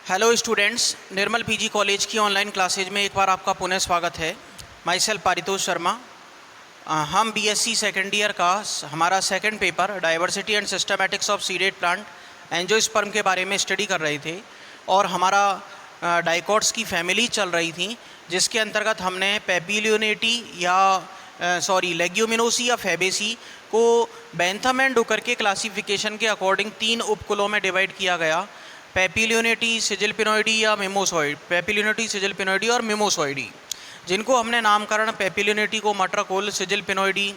Hello students, Nirmal PG college की online classes में एक बार आपका पुनः स्वागत है। Myself Paritosh Sharma. हम बीएससी सेकेंड ईयर का हमारा second paper diversity and systematics of seeded plant angiosperm के बारे में स्टडी कर रहे थे और हमारा डाइकॉट्स की फैमिली चल रही थी, जिसके अंतर्गत हमने पेपिलियोनेटी या लेग्यूमिनोसी या फैबेसी को बेंथम एंड डुकर के क्लासिफिकेशन के अकॉर्डिंग 3 उपकुलों में डिवाइड किया गया। पेपिलियोनेटी, सिजिलपिनोइडी या मिमोसॉइड, पेपिलियोनेटी, सिजिलपिनोइडी और मिमोसॉइडी, जिनको हमने नामकरण पेपिलियोनेटी को मटरकुल, सिजिलपिनोइडी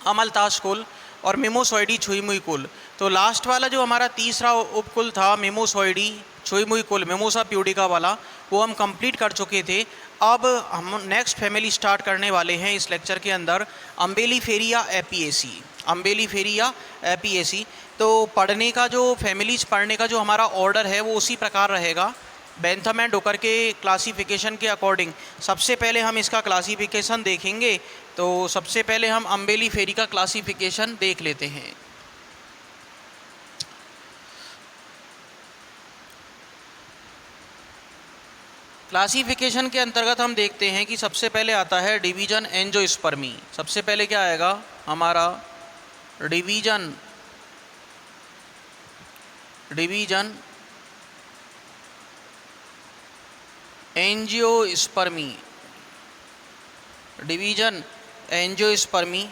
अमलताश कुल और मिमोसॉइडी छुईमुई कुल। तो लास्ट वाला जो हमारा तीसरा उपकुल था मिमोसॉइडी छुईमुई कुल, मिमोसा प्यूडिका वाला, वो हम कंप्लीट कर चुके थे। अब हम नेक्स्ट फैमिली स्टार्ट करने वाले हैं इस लेक्चर के अंदर, अम्बेलीफेरी या एपीएसी। अम्बेलीफेरी या एपीएसी। तो पढ़ने का जो फैमिलीज पढ़ने का जो हमारा ऑर्डर है वो उसी प्रकार रहेगा, बेंथम एंड डुकर के क्लासिफिकेशन के अकॉर्डिंग। सबसे पहले हम इसका क्लासिफिकेशन देखेंगे, तो सबसे पहले हम अम्बेलीफेरी का क्लासिफिकेशन देख लेते हैं। क्लासिफिकेशन के अंतर्गत हम देखते हैं कि सबसे पहले आता है डिवीजन एंजियोस्पर्मी। सबसे पहले क्या आएगा हमारा division angiospermae. Division angiospermae,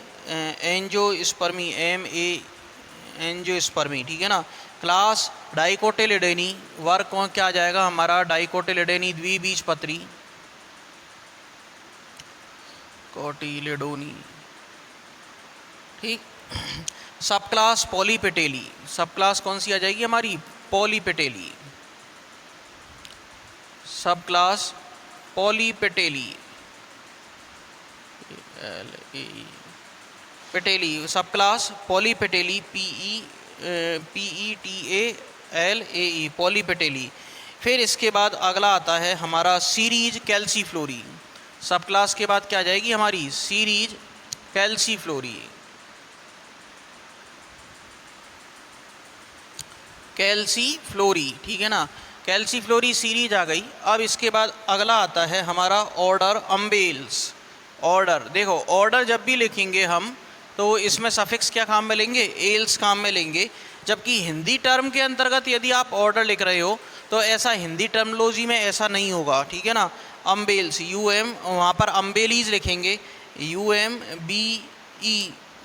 angiospermae angiospermae, ठीक है ना। क्लास डाइकोटिलिडेनी, वर्ग कौन क्या आ जाएगा हमारा डाइकोटिलिडेनी द्विबीजपत्री, कोटिलिडोनी, ठीक। सब क्लास पॉलीपेटेली, सब क्लास कौन सी आ जाएगी हमारी पॉलीपेटेली, सब क्लास पॉलीपेटेली, पेटेली, सब क्लास पॉलीपेटेली, PETALAE, पॉलीपेटेली। फिर इसके बाद अगला आता है हमारा सीरीज कैल्सीफ्लोरी। सब क्लास के बाद क्या आ जाएगी हमारी सीरीज कैल्सीफ्लोरी, कैल्सीफ्लोरी, ठीक है ना। कैल्सीफ्लोरी सीरीज आ गई। अब इसके बाद अगला आता है हमारा ऑर्डर अम्बेल्स। ऑर्डर देखो, ऑर्डर जब भी लिखेंगे हम तो इसमें सफिक्स क्या काम में लेंगे, एल्स काम में लेंगे। जबकि हिंदी टर्म के अंतर्गत यदि आप ऑर्डर लिख रहे हो तो ऐसा हिंदी टर्मोलॉजी में ऐसा नहीं होगा, ठीक है ना। अम्बेल्स, UM, वहाँ पर अम्बेलीज लिखेंगे, UMBE,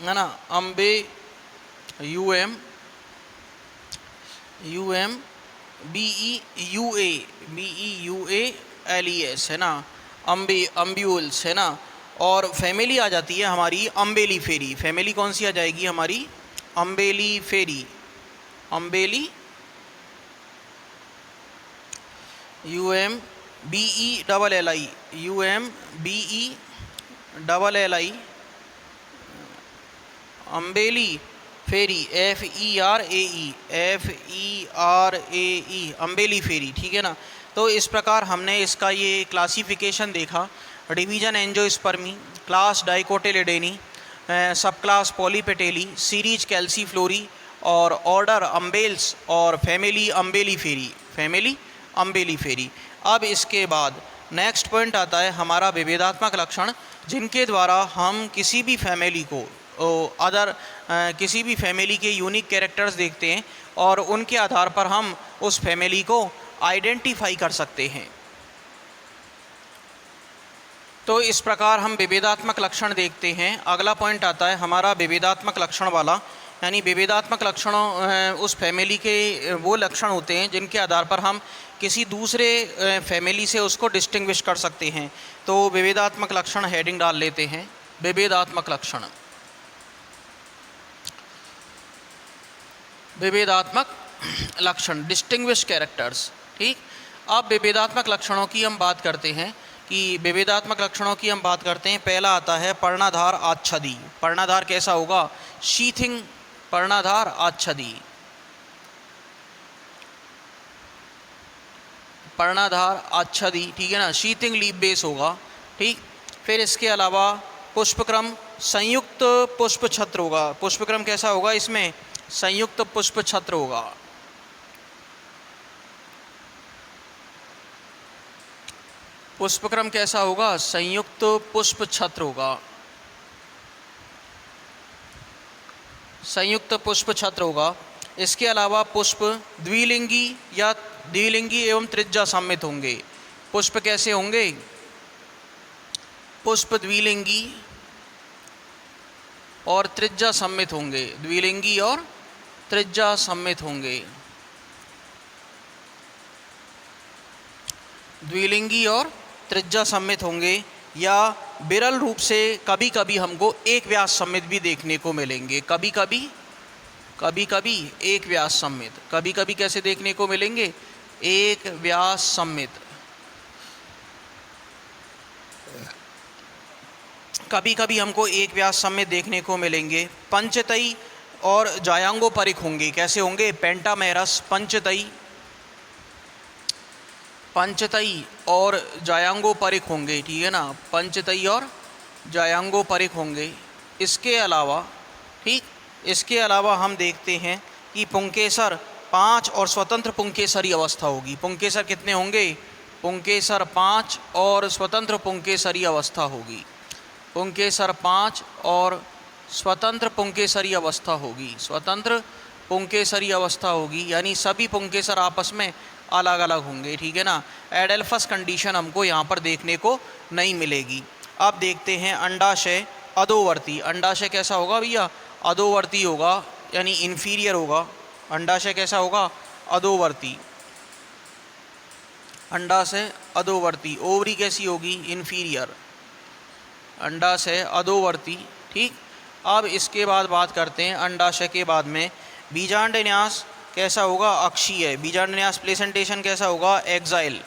है ना, अम्बे UMBEUALES, है ना, अम्ब्यूल्स, है ना। और फैमिली आ जाती है हमारी अम्बेलीफेरी। फैमिली कौन सी आ जाएगी हमारी अम्बेलीफेरी, अम्बेली UMBELLI, UMBELLI, अम्बेली फेरी, FERAE, अम्बेली फेरी, ठीक है ना। तो इस प्रकार हमने इसका ये क्लासिफिकेशन देखा। डिवीजन एंजियोस्पर्मी, क्लास डाइकोटिलिडेनी, सब क्लास पॉलीपेटेली, सीरीज कैल्सीफ्लोरी और ऑर्डर अम्बेल्स और फैमिली अम्बेलीफेरी, फैमिली अम्बेलीफेरी। अब इसके बाद नेक्स्ट पॉइंट आता है हमारा विभेदात्मक लक्षण, जिनके द्वारा हम किसी भी फैमिली को किसी भी फैमिली के यूनिक कैरेक्टर्स देखते हैं और उनके आधार पर हम उस फैमिली को आइडेंटिफाई कर सकते हैं। तो इस प्रकार हम विभेदात्मक लक्षण देखते हैं। अगला पॉइंट आता है हमारा विभेदात्मक लक्षण वाला, यानी विभेदात्मक लक्षणों उस फैमिली के वो लक्षण होते हैं जिनके आधार पर हम किसी दूसरे फैमिली से उसको डिस्टिंग्विश कर सकते हैं। तो विभेदात्मक लक्षण हेडिंग डाल लेते हैं, विभेदात्मक लक्षण, विभेदात्मक लक्षण, डिस्टिंग्विश कैरेक्टर्स, ठीक। अब विभेदात्मक लक्षणों की हम बात करते हैं कि विभेदात्मक लक्षणों की हम बात करते हैं। पहला आता है पर्णाधार आच्छदी। पर्णाधार कैसा होगा, शीथिंग पर्णाधार आच्छदी, पर्णाधार आच्छदी, ठीक है ना, शीथिंग लीफ बेस होगा, ठीक। फिर इसके अलावा पुष्पक्रम संयुक्त पुष्प छत्र होगा। पुष्पक्रम कैसा होगा, इसमें संयुक्त पुष्प छत्र होगा। पुष्पक्रम कैसा होगा? संयुक्त पुष्प छत्र होगा, संयुक्त पुष्प छत्र होगा। इसके अलावा पुष्प द्विलिंगी या द्विलिंगी एवं त्रिज्या सममित होंगे। पुष्प कैसे होंगे? पुष्प द्विलिंगी और त्रिज्या सममित होंगे, द्विलिंगी और त्रिज्या सममित होंगे, द्विलिंगी और त्रिज्या सममित होंगे। या विरल रूप से कभी कभी हमको एक व्यास सममित भी देखने को मिलेंगे। कभी कभी एक व्यास सममित, कभी कभी कैसे देखने को मिलेंगे? एक व्यास सममित। कभी कभी हमको एक व्यास सममित देखने को मिलेंगे। पंचतई और जायांगोपरिक होंगे। कैसे होंगे? पेंटामेरस, पंचतई और जायांगोपरिक होंगे, ठीक है ना, पंचतई और जायांगोपरिक होंगे। इसके अलावा, ठीक, इसके अलावा हम देखते हैं कि पुंकेसर 5 और स्वतंत्र पुंकेसरी अवस्था होगी। पुंकेसर कितने होंगे? पुंकेसर 5 और स्वतंत्र पुंकेसरी अवस्था होगी। पुंकेसर 5 और स्वतंत्र पुंकेसरी अवस्था होगी, स्वतंत्र पुंकेसरी अवस्था होगी, यानी सभी पुंकेसर आपस में अलग अलग होंगे, ठीक है ना। एडेल्फस कंडीशन हमको यहाँ पर देखने को नहीं मिलेगी। अब देखते हैं अंडाशय अधोवर्ती। अंडाशय कैसा होगा भैया? अधोवर्ती होगा, यानी इन्फीरियर होगा। अंडाशय कैसा होगा? अधोवर्ती, अंडाशय अधोवर्ती। ओवरी कैसी होगी? इन्फीरियर, अंडाशय अधोवर्ती, ठीक। अब इसके बाद बात करते हैं अंडाशय के बाद में बीजांडन्यास कैसा होगा? अक्षीय। बीजांडन्यास प्लेसेंटेशन कैसा होगा? Exile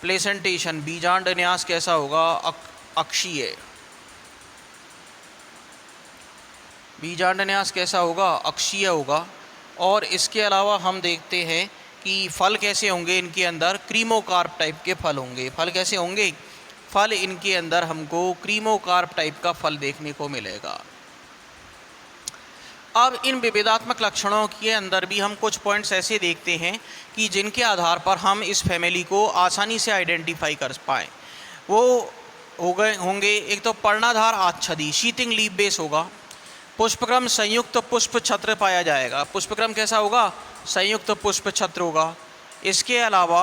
placentation. बीजांडन्यास कैसा होगा? अक्षीय। बीजांडन्यास कैसा होगा? अक्षीय होगा। और इसके अलावा हम देखते हैं कि फल कैसे होंगे इनके अंदर? क्रीमोकार्प टाइप के फल होंगे। फल कैसे होंगे? फल इनके अंदर हमको क्रीमोकार्प टाइप का फल देखने को मिलेगा। अब इन विभेदात्मक लक्षणों के अंदर भी हम कुछ पॉइंट्स ऐसे देखते हैं कि जिनके आधार पर हम इस फैमिली को आसानी से आइडेंटिफाई कर पाएँ। वो होंगे, एक तो पर्णाधार आच्छदी, शीतिंग लीफ बेस होगा। पुष्पक्रम संयुक्त पुष्प छत्र पाया जाएगा। पुष्पक्रम कैसा होगा? संयुक्त पुष्प छत्र होगा। इसके अलावा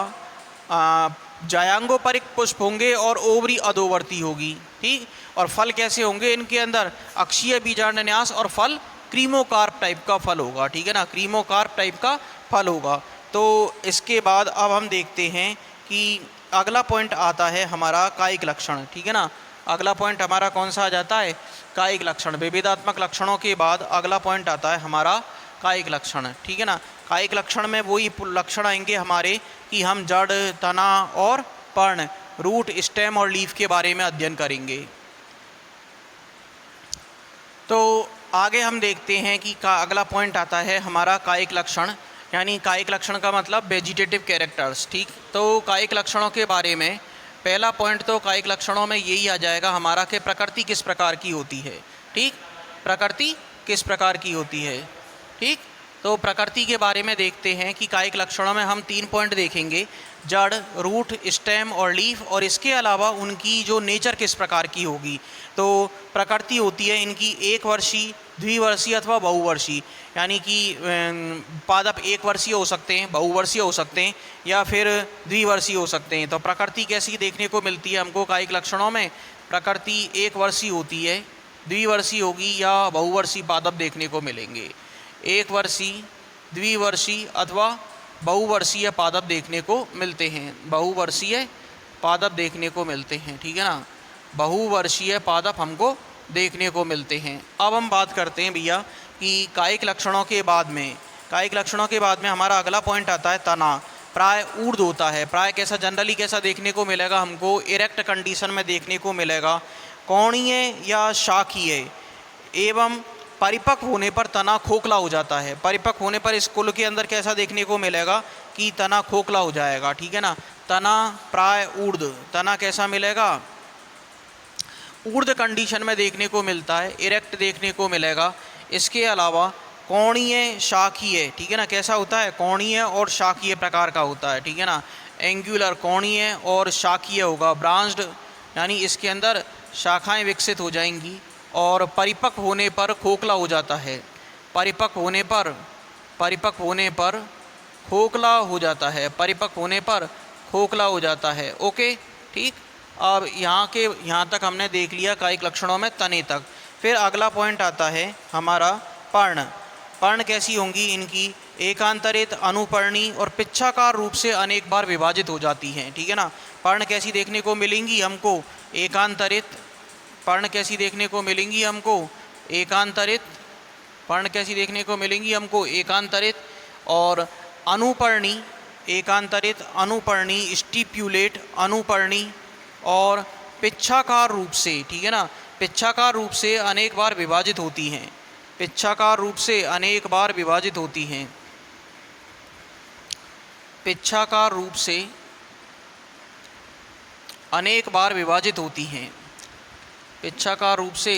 जायांगोपरिक पुष्प होंगे और ओवरी अधोवर्ती होगी, ठीक। और फल कैसे होंगे इनके अंदर? अक्षीय बीजांडन्यास और फल क्रीमोकार्प टाइप का फल होगा, ठीक है ना, क्रीमोकार्प टाइप का फल होगा। तो इसके बाद अब हम देखते हैं कि अगला पॉइंट आता है हमारा कायिक लक्षण, ठीक है ना। अगला पॉइंट हमारा कौन सा आ जाता है? कायिक लक्षण। विभेदात्मक लक्षणों के बाद अगला पॉइंट आता है हमारा कायिक लक्षण, ठीक है ना। कायिक लक्षण में वही लक्षण आएंगे हमारे कि हम जड़, तना और पर्ण, रूट, स्टेम और लीफ के बारे में अध्ययन करेंगे। तो आगे हम देखते हैं कि अगला पॉइंट आता है हमारा कायिक लक्षण, यानी कायिक लक्षण का मतलब वेजिटेटिव कैरेक्टर्स, ठीक। तो कायिक लक्षणों के बारे में पहला पॉइंट तो कायिक लक्षणों में यही आ जाएगा हमारा कि प्रकृति किस प्रकार की होती है, ठीक। प्रकृति किस प्रकार की होती है, ठीक। तो प्रकृति के बारे में देखते हैं कि कायिक लक्षणों में हम 3 पॉइंट देखेंगे, जड़, रूट, स्टेम और लीफ, और इसके अलावा उनकी जो नेचर किस प्रकार की होगी। तो प्रकृति होती है इनकी एक वर्षीय, द्विवर्षीय अथवा बहुवर्षीय, यानी कि पादप एक वर्षीय हो सकते हैं, बहुवर्षीय हो सकते हैं या फिर द्विवर्षीय हो सकते हैं। तो प्रकृति कैसी देखने को मिलती है हमको कायिक लक्षणों में? प्रकृति एक वर्षीय होती है, द्विवर्षीय होगी या बहुवर्षीय पादप देखने को मिलेंगे। एक वर्षीय, द्विवर्षीय अथवा बहुवर्षीय पादप देखने को मिलते हैं, बहुवर्षीय पादप देखने को मिलते हैं, ठीक है ना। बहुवर्षीय पादप हमको देखने को मिलते हैं। अब हम बात करते हैं भैया कि कायिक लक्षणों के बाद में, कायिक लक्षणों के बाद में हमारा अगला पॉइंट आता है तना। प्राय ऊर्ध्व होता है। प्राय कैसा, जनरली कैसा देखने को मिलेगा हमको? इरेक्ट कंडीशन में देखने को मिलेगा। कोणीय या शाखीय एवं परिपक्व होने पर तना खोखला हो जाता है। परिपक्व होने पर इस कुल के अंदर कैसा देखने को मिलेगा कि तना खोखला हो जाएगा, ठीक है ना। तना प्राय ऊर्ध्व, तना कैसा मिलेगा? ऊर्ध्व कंडीशन में देखने को मिलता है, इरेक्ट देखने को मिलेगा। इसके अलावा कोणीय, शाखीय, ठीक है ना, कैसा होता है? कोणीय और शाखीय प्रकार का होता है, ठीक है ना। एंगुलर कोणीय और शाखीय होगा, ब्रांच्ड यानी इसके अंदर शाखाएं विकसित हो जाएंगी और परिपक्व होने पर खोखला हो जाता है, परिपक्व होने पर खोखला हो जाता है, परिपक्व होने पर खोखला हो जाता है। ओके ठीक। अब यहाँ तक हमने देख लिया कायिक लक्षणों में तने तक। फिर अगला पॉइंट आता है हमारा पर्ण। पर्ण कैसी होंगी इनकी, एकांतरित, अनुपर्णी और पिच्छाकार रूप से अनेक बार विभाजित हो जाती हैं। ठीक है ना। पर्ण कैसी देखने को मिलेंगी हमको, एकांतरित। पर्ण कैसी देखने को मिलेंगी हमको, एकांतरित। पर्ण कैसी देखने को मिलेंगी हमको, एकांतरित और अनुपर्णी, एकांतरित, अनुपर्णी, स्टिप्यूलेट, अनुपर्णी और पिच्छाकार रूप से। ठीक है ना। पिच्छाकार रूप से अनेक बार विभाजित होती हैं, पिच्छाकार रूप से अनेक बार विभाजित होती हैं, पिच्छाकार रूप से अनेक बार विभाजित होती हैं, पिच्छाकार रूप से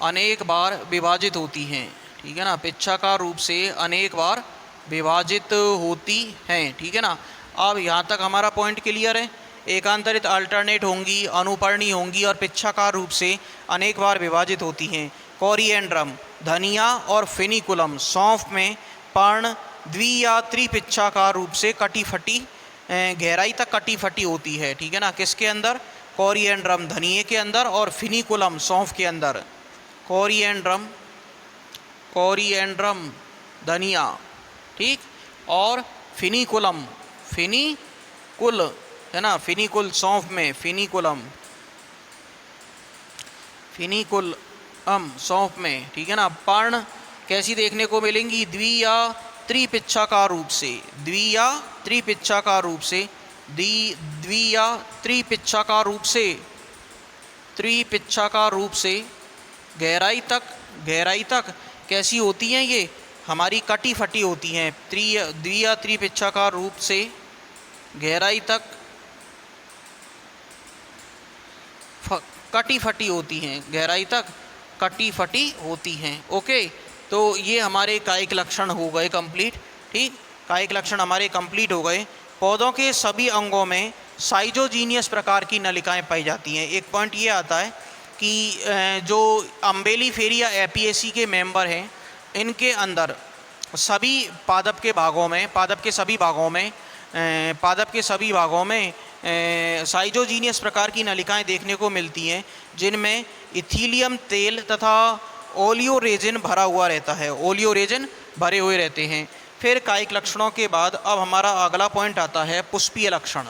अनेक बार विभाजित होती हैं। ठीक है ना। पिच्छाकार रूप से अनेक बार विभाजित होती हैं। ठीक है ना। अब यहाँ तक हमारा पॉइंट क्लियर है। एकांतरित अल्टरनेट होंगी, अनुपर्णी होंगी और पिच्छाकार रूप से अनेक बार विभाजित होती हैं। कोरिएंड्रम, धनिया और फिनिकुलम, सौंफ में पर्ण द्वि या त्रिपिच्छाकार रूप से कटी फटी गहराई तक कटी फटी होती है। ठीक है ना। किसके अंदर, कोरिएंड्रम धनिये के अंदर और फिनिकुलम सौंफ के अंदर। कोरिएंड्रम, कोरिएंड्रम धनिया, ठीक, और फिनिकुलम, फिनिकुल है ना, फिनिकुल सौंफ में, फिनिकुलम, फिनिकुलम सौंफ में। ठीक है ना। पर्ण कैसी देखने को मिलेंगी, द्वि या त्रिपिच्छाकार रूप से, द्वि या त्रिपिच्छाकार रूप से, द्वि या त्रिपिच्छाकार रूप से, त्रिपिच्छाकार रूप से गहराई तक कैसी होती हैं ये हमारी, कटी फटी होती हैं। द्वि या त्रिपिच्छाकार रूप से गहराई तक कटी फटी होती हैं, गहराई तक कटी फटी होती हैं। ओके, तो ये हमारे कायिक लक्षण हो गए कंप्लीट। ठीक, कायिक लक्षण हमारे कंप्लीट हो गए। पौधों के सभी अंगों में साइजोजीनियस प्रकार की नलिकाएं पाई जाती हैं। एक पॉइंट ये आता है कि जो अम्बेलिफेरिया एपिएसी के मेंबर हैं, इनके अंदर सभी पादप के सभी भागों में साइजोजीनियस प्रकार की नलिकाएं देखने को मिलती हैं, जिनमें इथीलियम तेल तथा ओलियोरेजिन भरा हुआ रहता है, ओलियोरेजिन भरे हुए रहते हैं। फिर कायिक लक्षणों के बाद अब हमारा अगला पॉइंट आता है पुष्पीय लक्षण।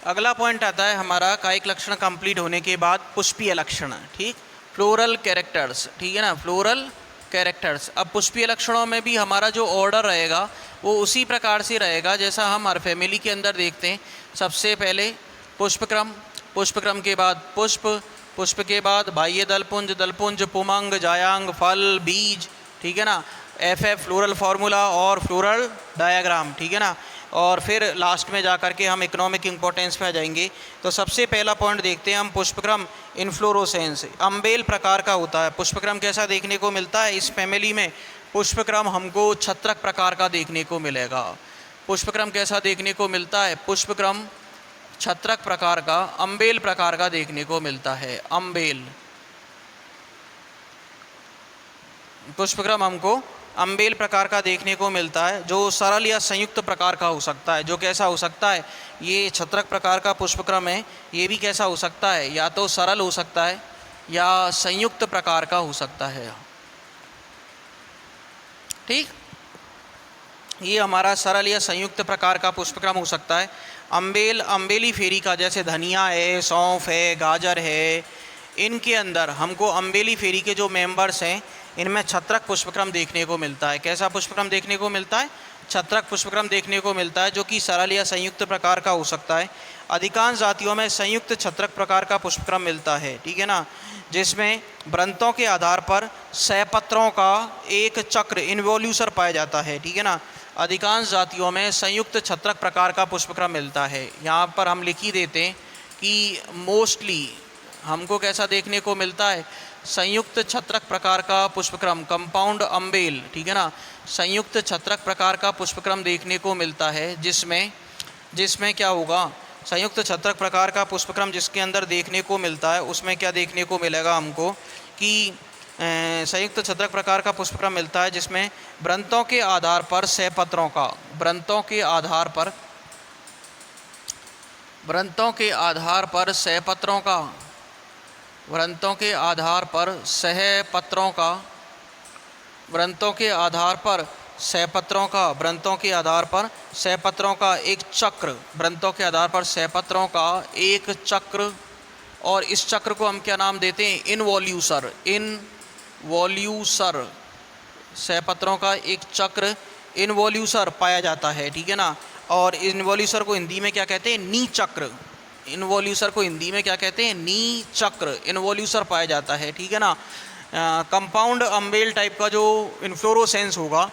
अगला पॉइंट आता है हमारा कायिक लक्षण कंप्लीट होने के बाद पुष्पीय लक्षण। ठीक, फ्लोरल कैरेक्टर्स। ठीक है ना, फ्लोरल कैरेक्टर्स। अब पुष्पीय लक्षणों में भी हमारा जो ऑर्डर रहेगा वो उसी प्रकार से रहेगा जैसा हम हर फैमिली के अंदर देखते हैं। सबसे पहले पुष्पक्रम, पुष्पक्रम के बाद पुष्प, पुष्प के बाद बाह्य दलपुंज, दलपुंज, पुमंग, जायांग, फल, बीज। ठीक है ना, FF फ्लोरल फार्मूला और फ्लोरल डायग्राम। ठीक है ना, और फिर लास्ट में जा कर के हम इकोनॉमिक इम्पोर्टेंस पे आ जाएंगे। तो सबसे पहला पॉइंट देखते हैं हम, पुष्पक्रम इन्फ्लोरोसेंस, अम्बेल प्रकार का होता है। पुष्पक्रम कैसा देखने को मिलता है इस फैमिली में, पुष्पक्रम हमको छत्रक प्रकार का देखने को मिलेगा। पुष्पक्रम कैसा देखने को मिलता है, पुष्पक्रम छत्रक प्रकार का, अम्बेल प्रकार का देखने को मिलता है। अम्बेल पुष्पक्रम हमको अम्बेल प्रकार का देखने को मिलता है, जो सरल या संयुक्त प्रकार का हो सकता है। जो कैसा हो सकता है, ये छत्रक प्रकार का पुष्पक्रम है, ये भी कैसा हो सकता है, या तो सरल हो सकता है या संयुक्त प्रकार का हो सकता है। ठीक, ये हमारा सरल या संयुक्त प्रकार का पुष्पक्रम हो सकता है। अम्बेली फेरी का, जैसे धनिया है, सौंफ है, गाजर है, इनके अंदर हमको अम्बेली फेरी के जो मेंबर्स हैं इनमें छत्रक पुष्पक्रम देखने को मिलता है। कैसा पुष्पक्रम देखने को मिलता है? छत्रक पुष्पक्रम देखने को मिलता है, जो कि सरल या संयुक्त प्रकार का हो सकता है। अधिकांश जातियों में संयुक्त छत्रक प्रकार का पुष्पक्रम मिलता है, ठीक है ना, जिसमें वृंतों के आधार पर सहपत्रों का एक चक्र इन्वोल्यूसर पाया जाता है, ठीक है ना। अधिकांश जातियों में संयुक्त छत्रक प्रकार का पुष्पक्रम मिलता है। यहाँ पर हम लिख ही देते हैं कि मोस्टली हमको कैसा देखने को मिलता है? संयुक्त छत्रक प्रकार का पुष्पक्रम, कंपाउंड अम्बेल, ठीक है ना, संयुक्त छत्रक प्रकार का पुष्पक्रम देखने को मिलता है, जिसमें क्या होगा? संयुक्त छत्रक प्रकार का पुष्पक्रम जिसके अंदर देखने को मिलता है, उसमें क्या देखने को मिलेगा हमको कि संयुक्त छत्रक प्रकार का पुष्पक्रम मिलता है जिसमें वृंतों के आधार पर सहपत्रों का, वृंतों के आधार पर सहपत्रों का, वृंतों के आधार पर सहपत्रों का, वृंतों के आधार पर सहपत्रों का, वृंतों के आधार पर सहपत्रों का एक चक्र, वृंतों के आधार पर सहपत्रों का एक चक्र, और इस चक्र को हम क्या नाम देते हैं? इनवॉल्यूसर। इनवॉल्यूसर, सहपत्रों का एक चक्र इनवॉल्यूसर पाया जाता है, ठीक है ना। और इनवॉल्यूसर को हिंदी में क्या कहते हैं? नी चक्र। इनवॉल्यूसर को हिंदी में क्या कहते हैं? नी चक्र, इनवॉल्यूसर पाया जाता है, ठीक है ना। कंपाउंड अम्बेल टाइप का जो इन्फ्लोरोसेंस होगा,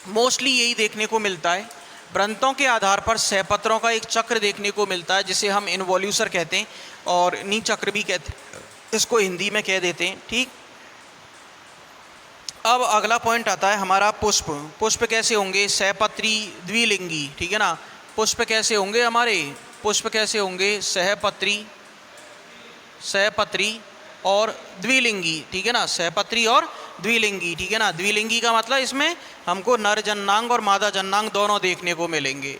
मोस्टली यही देखने को मिलता है। वृंतों के आधार पर सहपत्रों का एक चक्र देखने को मिलता है जिसे हम इनवॉल्यूसर कहते हैं, और नी चक्र भी कहते हैं, इसको हिंदी में कह देते हैं, ठीक। अब अगला पॉइंट आता है हमारा पुष्प। पुष्प कैसे होंगे? सहपत्री, द्विलिंगी, ठीक है ना। पुष्प कैसे होंगे हमारे? पुष्प कैसे होंगे? सहपत्री और द्विलिंगी, ठीक है ना, सहपत्री और द्विलिंगी, ठीक है ना। द्विलिंगी का मतलब इसमें हमको नर जन्नांग और मादा जन्नांग दोनों देखने को मिलेंगे।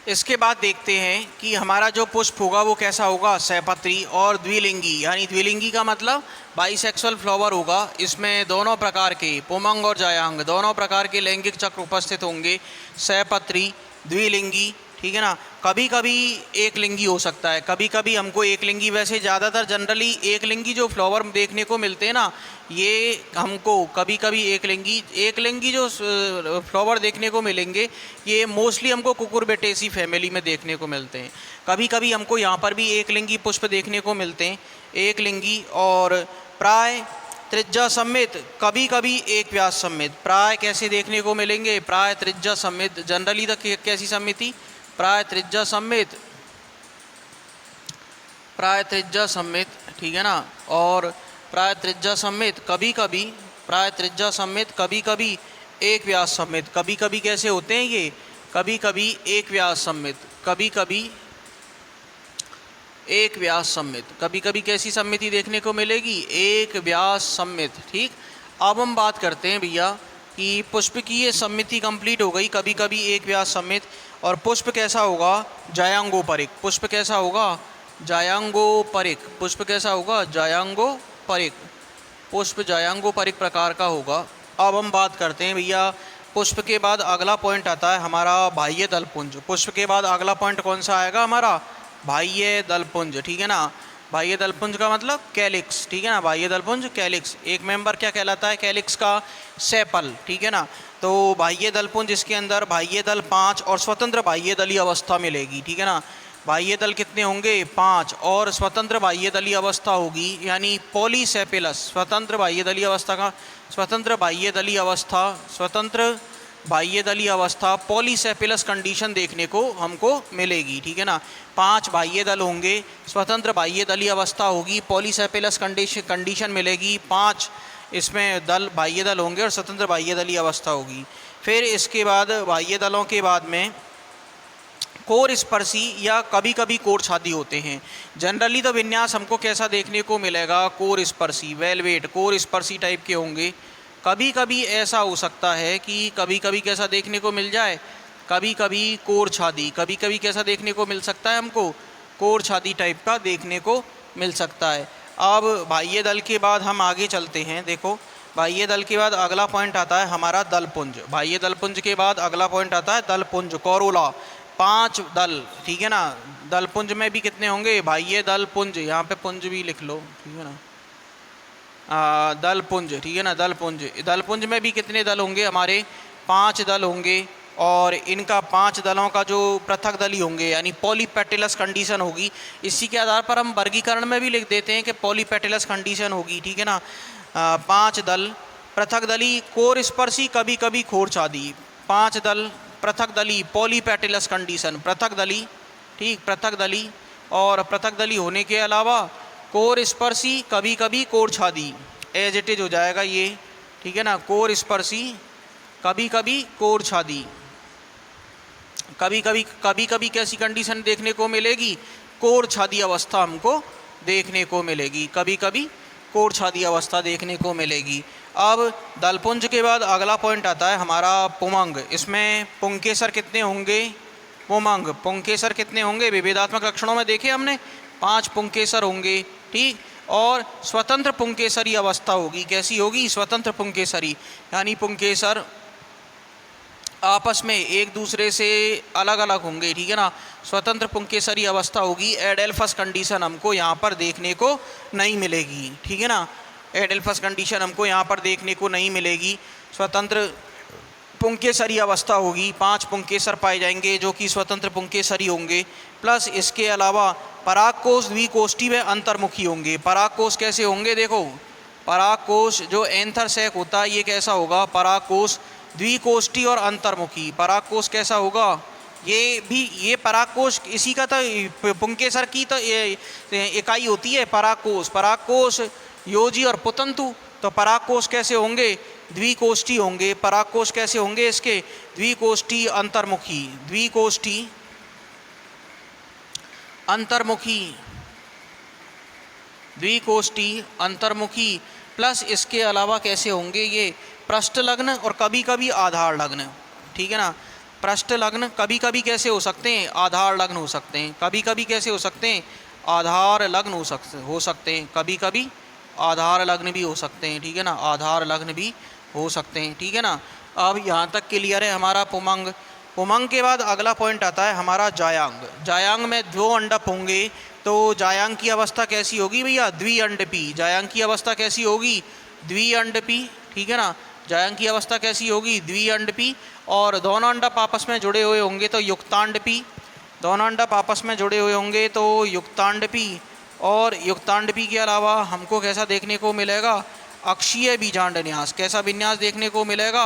इसके बाद देखते हैं कि हमारा जो पुष्प होगा वो कैसा होगा? सहपत्री और द्विलिंगी, यानी द्विलिंगी का मतलब बाइसेक्सुअल फ्लावर होगा। इसमें दोनों प्रकार के, पुमंग और जायांग, दोनों प्रकार के लैंगिक चक्र उपस्थित होंगे। सहपत्री, द्विलिंगी, ठीक है ना। कभी कभी एक लिंगी हो सकता है, कभी कभी हमको एक लिंगी, वैसे ज़्यादातर जनरली एक लिंगी जो फ्लावर देखने को मिलते हैं ना, ये हमको कभी कभी एक लिंगी जो फ्लावर देखने को मिलेंगे, ये मोस्टली हमको कुकुरबिटेसी फैमिली में देखने को मिलते हैं। कभी कभी हमको यहाँ पर भी एक लिंगी पुष्प देखने को मिलते हैं, एक लिंगी, और प्राय त्रिज्या समेत, कभी कभी एक व्यास समेत। प्राय कैसे देखने को मिलेंगे? प्राय त्रिज्या समेत। जनरली तक कैसी समिति? प्राय त्रिज्या समेत, प्राय त्रिज्या समेत, ठीक है ना। और प्राय त्रिज्या समेत, कभी कभी प्राय त्रिज्या समेत, कभी कभी एक व्यास समेत। कभी कभी कैसे होते हैं ये? कभी कभी एक व्यास समेत, कभी कभी एक व्यास समेत। कभी कभी कैसी समिति देखने को मिलेगी? एक व्यास समेत, ठीक। अब हम बात करते हैं भैया कि पुष्प की ये समिति कंप्लीट हो गई, कभी कभी एक व्यास समेत। और पुष्प कैसा होगा? जायांगोपरिक। पुष्प कैसा होगा? जायांगोपरिक। पुष्प कैसा होगा? जायांगोपरिक। पुष्प जायांगोपरिक प्रकार का होगा। अब हम बात करते हैं भैया, पुष्प के बाद अगला पॉइंट आता है हमारा बाह्य दलपुंज। पुष्प के बाद अगला पॉइंट कौन सा आएगा हमारा? बाह्य दलपुंज, ठीक है ना। बाह्य दलपुंज का मतलब कैलिक्स, ठीक है ना। बाह्य दलपुंज, कैलिक्स। एक मेंबर क्या कहलाता है कैलिक्स का? सेपल, ठीक है ना। तो बाह्य दलपुंज, इसके अंदर बाह्य दल 5 और स्वतंत्र बाह्य दलीय अवस्था मिलेगी, ठीक है ना। बाह्य दल कितने होंगे? 5, और स्वतंत्र बाह्य दलीय अवस्था होगी, यानी पॉलीसेपिलस। स्वतंत्र बाह्य दलीय अवस्था का, स्वतंत्र बाह्य दलीय अवस्था, स्वतंत्र बाह्य दलीय अवस्था, पॉलीसेपिलस कंडीशन देखने को हमको मिलेगी, ठीक है ना। 5 बाह्य दल होंगे, स्वतंत्र बाह्य दलीय अवस्था होगी, पॉलीसेपिलस कंडीशन मिलेगी, 5 इसमें दल बाह्य दल होंगे और स्वतंत्र बाह्य दलीय अवस्था होगी। फिर इसके बाद बाह्य दलों के बाद में कोर स्पर्शी या कभी कभी कोर छादी होते हैं। जनरली तो विन्यास हमको कैसा देखने को मिलेगा? कोर स्पर्शी, वेलवेट, कोर स्पर्शी टाइप के होंगे। कभी कभी ऐसा हो सकता है कि कभी कभी कैसा देखने को मिल जाए? कभी कभी कोर छादी। कभी कभी कैसा देखने को मिल सकता है हमको? कोर छादी टाइप का देखने को मिल सकता है। अब बाह्य दल के बाद हम आगे चलते हैं। देखो, बाह्य दल के बाद अगला पॉइंट आता है हमारा दलपुंज। बाह्य दलपुंज के बाद अगला पॉइंट आता है दलपुंज, कोरोला। 5 दल, ठीक है ना। दलपुंज में भी कितने होंगे? बाह्य दलपुंज, यहाँ पे पुंज भी लिख लो, ठीक है ना। दलपुंज, ठीक है ना, दलपुंज। दलपुंज में भी कितने दल होंगे? हमारे 5 दल होंगे। और इनका 5 दलों का जो पृथक दली होंगे यानी पॉलीपेटिलस कंडीशन होगी। इसी के आधार पर हम वर्गीकरण में भी लिख देते हैं कि पॉलीपेटिलस कंडीशन होगी, ठीक है ना। 5 दल पृथक दली, कोर स्पर्शी, कभी कभी खोरछादी। 5 दल पृथक दली, पॉलीपेटिलस कंडीशन, पृथक दली, ठीक, पृथक दली। और पृथक दली होने के अलावा कोर स्पर्शी, कभी कभी कोरछादी, एज इट इज हो जाएगा ये, ठीक है ना। कोर स्पर्शी, कभी कभी कोरछादी। कभी कभी कैसी कंडीशन देखने को मिलेगी? कोरछादी अवस्था हमको देखने को मिलेगी, कभी कभी कोरछादी अवस्था देखने को मिलेगी। अब दलपुंज के बाद अगला पॉइंट आता है हमारा पुमंग। इसमें पुंकेसर कितने होंगे? पुमंग, पुंकेसर कितने होंगे? विभेदात्मक लक्षणों में देखे हमने 5 पुंकेसर होंगे, ठीक। और स्वतंत्र पुंकेसरी अवस्था होगी। कैसी होगी? स्वतंत्र पुंकेसरी, यानी पुंकेसर आपस में एक दूसरे से अलग अलग होंगे, ठीक है ना। स्वतंत्र पुंकेसरी अवस्था होगी। एडेल्फस कंडीशन हमको यहाँ पर देखने को नहीं मिलेगी, ठीक है ना। एडेल्फस कंडीशन हमको यहाँ पर देखने को नहीं मिलेगी। स्वतंत्र पुंकेसरी अवस्था होगी। 5 पुंकेसर पाए जाएंगे जो कि स्वतंत्र पुंकेसरी होंगे। प्लस इसके अलावा परागकोश द्विकोष्ठी में अंतर्मुखी होंगे। परागकोश कैसे होंगे? देखो, परागकोश जो एंथर सैक होता है ये कैसा होगा? परागकोश द्विकोष्ठी और अंतर्मुखी। परागकोश कैसा होगा? ये परागकोश इसी का तो पुंकेसर की तो इकाई होती है परागकोश। परागकोश योजी और पुतंतु, तो परागकोश कैसे होंगे? द्विकोष्ठी होंगे। परागकोश कैसे होंगे इसके? द्विकोष्ठी अंतर्मुखी, द्विकोष्ठी अंतर्मुखी, द्विकोष्ठी अंतर्मुखी। प्लस इसके अलावा कैसे होंगे? ये पृष्ठ लग्न और कभी कभी आधार लग्न, ठीक है ना। पृष्ठ लग्न कभी कभी कैसे हो सकते हैं? आधार लग्न हो सकते हैं। कभी कभी कैसे हो सकते हैं? आधार लग्न हो सकते हैं। कभी कभी आधार लग्न भी हो सकते हैं, ठीक है ना। आधार लग्न भी हो सकते हैं, ठीक है ना। अब यहाँ तक क्लियर है हमारा पुमंग। पुमंग के बाद अगला पॉइंट आता है हमारा जायांग। जायांग में 2 अंडप होंगे, तो जायांग की अवस्था कैसी होगी भैया? द्विअंडपी। जायांग की अवस्था कैसी होगी? द्विअंडपी, ठीक है ना। जायांग की अवस्था कैसी होगी? द्विअंडपी। और दोनों अंडप आपस में जुड़े हुए होंगे तो युक्तांडपी। दोनों अंडप आपस में जुड़े हुए होंगे तो युक्तांडपी। और युक्तांडपी के अलावा हमको कैसा देखने को मिलेगा? अक्षीय बीजांड न्यास। कैसा विन्यास देखने को मिलेगा?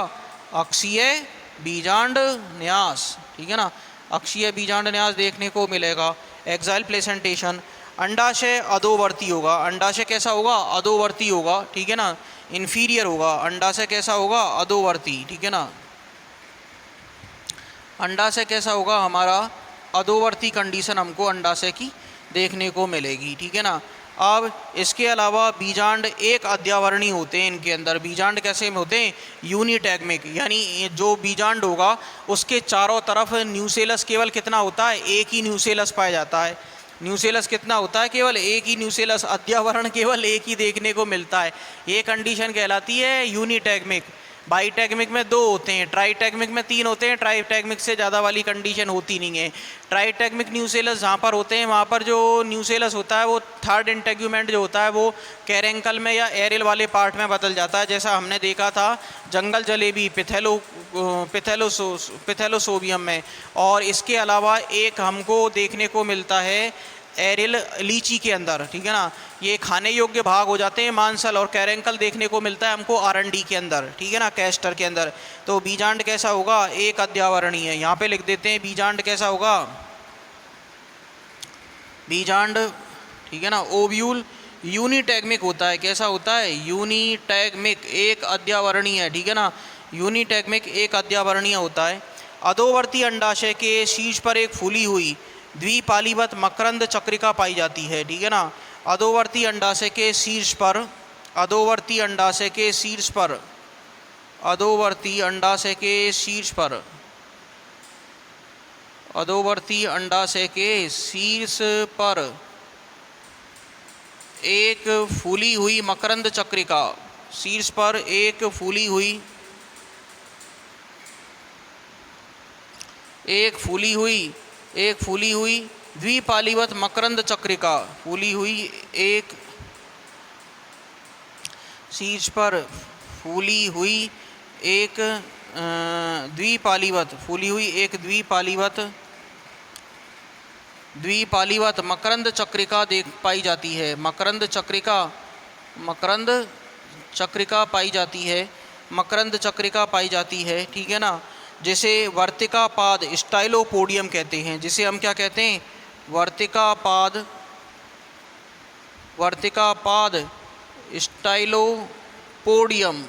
अक्षीय बीजांड न्यास, ठीक है ना। अक्षीय बीजांड न्यास देखने को मिलेगा। Exile placentation. अंडाशय अधोवर्ती होगा। अंडाशय कैसा होगा? अधोवर्ती होगा, ठीक है ना। इन्फीरियर होगा। अंडाशय कैसा होगा? अधोवर्ती, ठीक है ना। अंडाशय कैसा होगा हमारा? अधोवर्ती कंडीशन हमको अंडाशय की देखने को मिलेगी, ठीक है ना। अब इसके अलावा बीजांड एक अध्यावरणी होते हैं। इनके अंदर बीजांड कैसे में होते हैं? यूनिटैगमिक, यानी जो बीजांड होगा उसके चारों तरफ न्यूसेलस केवल कितना होता है? एक ही न्यूसेलस पाया जाता है। न्यूसेलस कितना होता है? केवल एक ही न्यूसेलस। अध्यावरण केवल एक ही देखने को मिलता है। ये कंडीशन कहलाती है यूनिटैगमिक। बाईटैगमिक में 2 होते हैं, ट्राईटैगमिक में 3 होते हैं। ट्राईटैगमिक से ज़्यादा वाली कंडीशन होती नहीं है। ट्राईटैगमिक न्यूसेलस जहाँ पर होते हैं वहाँ पर जो न्यूसेलस होता है वो थर्ड इंटेग्यूमेंट जो होता है वो कैरेंकल में या एरियल वाले पार्ट में बदल जाता है। जैसा हमने देखा था जंगल जलेबी पिथेलोसोबियम में। और इसके अलावा एक हमको देखने को मिलता है एरियल लीची के अंदर, ठीक है ना। ये खाने योग्य भाग हो जाते हैं मांसल। और कैरेंकल देखने को मिलता है हमको आरंडी के अंदर, ठीक है ना, कैस्टर के अंदर। तो बीजांड कैसा होगा? एक अध्यावरणीय है। यहाँ पे लिख देते हैं बीजांड कैसा होगा? बीजांड, ठीक है ना। ओव्यूल यूनिटैगमिक होता है। कैसा होता है? यूनिटैगमिक, एक अध्यावरणीय है, ठीक है ना। यूनिटैगमिक एक अध्यावरणीय होता है। अधोवर्ती अंडाशय के शीर्ष पर एक फूली हुई द्विपालीवत मकरंद चक्रिका पाई जाती है, ठीक है ना। अधोवर्ती अंडाशय के शीर्ष पर, अधोवर्ती अंडाशय के शीर्ष पर, अधोवर्ती अंडाशय के शीर्ष पर, अधोवर्ती अंडाशय के शीर्ष पर एक फूली हुई मकरंद चक्रिका, शीर्ष पर एक फूली हुई द्विपालीवत मकरंद चक्रिका, फूली हुई एक शीर्ष पर फूली हुई एक द्विपालीवत मकरंद चक्रिका देख पाई जाती है। मकरंद चक्रिका पाई जाती है, ठीक है ना, जिसे वर्तिकापाद स्टाइलोपोडियम कहते हैं। जिसे हम क्या कहते हैं? वर्तिकापाद स्टाइलोपोडियम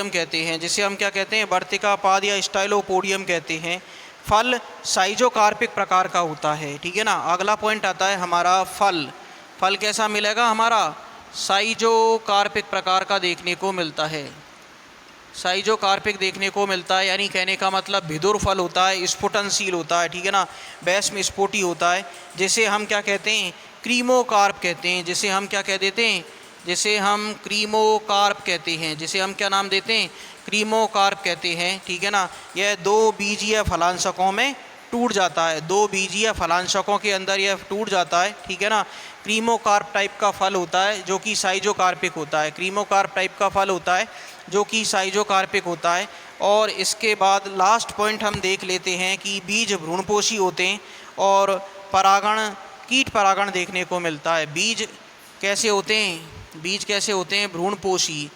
कहते हैं। जिसे हम क्या कहते हैं? वर्तिकापाद या स्टाइलोपोडियम कहते हैं। फल साइजोकार्पिक प्रकार का होता है, ठीक है ना। अगला पॉइंट आता है हमारा फल कैसा मिलेगा? हमारा साइजोकार्पिक प्रकार का देखने को मिलता है। साइजोकार्पिक देखने को मिलता है, यानी कहने का मतलब भिदुर फल होता है, स्फुटनशील होता है, ठीक है ना, बैस में स्फोटी होता है। जिसे हम क्या कहते हैं? क्रीमोकार्प कहते हैं। जिसे हम क्या कह देते हैं? जिसे हम क्रीमोकार्प कहते हैं। जिसे हम क्या नाम देते हैं? क्रीमोकार्प कहते हैं, ठीक है ना। यह 2 बीजीय फलांशकों में टूट जाता है, 2 बीजीय फलांशकों के अंदर यह टूट जाता है, ठीक है ना। क्रीमोकार्प टाइप का फल होता है जो कि साइजोकार्पिक होता है। क्रीमोकार्प टाइप का फल होता है जो कि साइजोकार्पिक होता है। और इसके बाद लास्ट पॉइंट हम देख लेते हैं कि बीज भ्रूणपोषी होते हैं और कीट परागण देखने को मिलता है। बीज कैसे होते हैं? भ्रूणपोषी।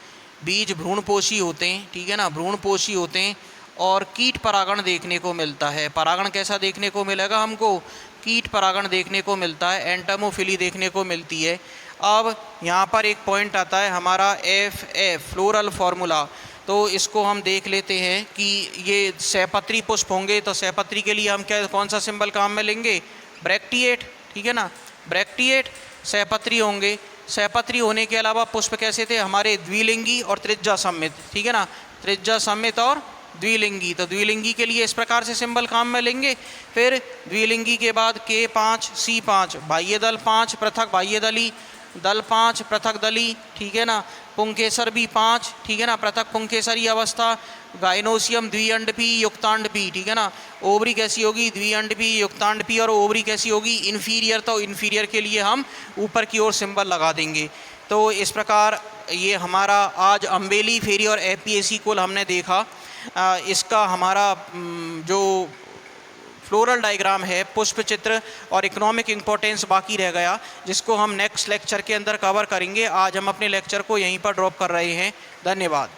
बीज भ्रूणपोषी होते हैं, ठीक है ना, भ्रूणपोषी होते हैं और कीट परागण देखने को मिलता है। परागण कैसा देखने को मिलेगा हमको? कीट परागण देखने को मिलता है, एंटमोफिली देखने को मिलती है। अब यहाँ पर एक पॉइंट आता है हमारा FF, फ्लोरल फार्मूला। तो इसको हम देख लेते हैं कि ये सहपत्री पुष्प होंगे, तो सहपत्री के लिए हम कौन सा सिंबल काम में लेंगे? ब्रैक्टिएट, ठीक है ना, ब्रैक्टिएट सहपत्री होंगे। सहपत्री होने के अलावा पुष्प कैसे थे हमारे? द्विलिंगी और त्रिज्या सममित, ठीक है ना, त्रिज्या सममित और द्विलिंगी। तो द्विलिंगी के लिए इस प्रकार से सिंबल काम में लेंगे। फिर द्विलिंगी के बाद K5 C5, बाह्य दल 5 पृथक बाह्य दली, दल 5 पृथक दली, ठीक है ना, पुंकेसर भी 5, ठीक है ना, पृथक पुंकेसरी अवस्था, गाइनोसियम द्विअंडपी युक्तांडपी, ठीक है ना। ओवरी कैसी होगी? द्विअंडपी युक्तांडपी। और ओवरी कैसी होगी? इन्फीरियर। तो इन्फीरियर के लिए हम ऊपर की ओर सिंबल लगा देंगे। तो इस प्रकार ये हमारा आज अम्बेली, फेरी और एपिएसिकोल हमने देखा। इसका हमारा जो फ्लोरल डायग्राम है, पुष्प चित्र और इकोनॉमिक इम्पोर्टेंस बाकी रह गया, जिसको हम नेक्स्ट लेक्चर के अंदर कवर करेंगे। आज हम अपने लेक्चर को यहीं पर ड्रॉप कर रहे हैं। धन्यवाद।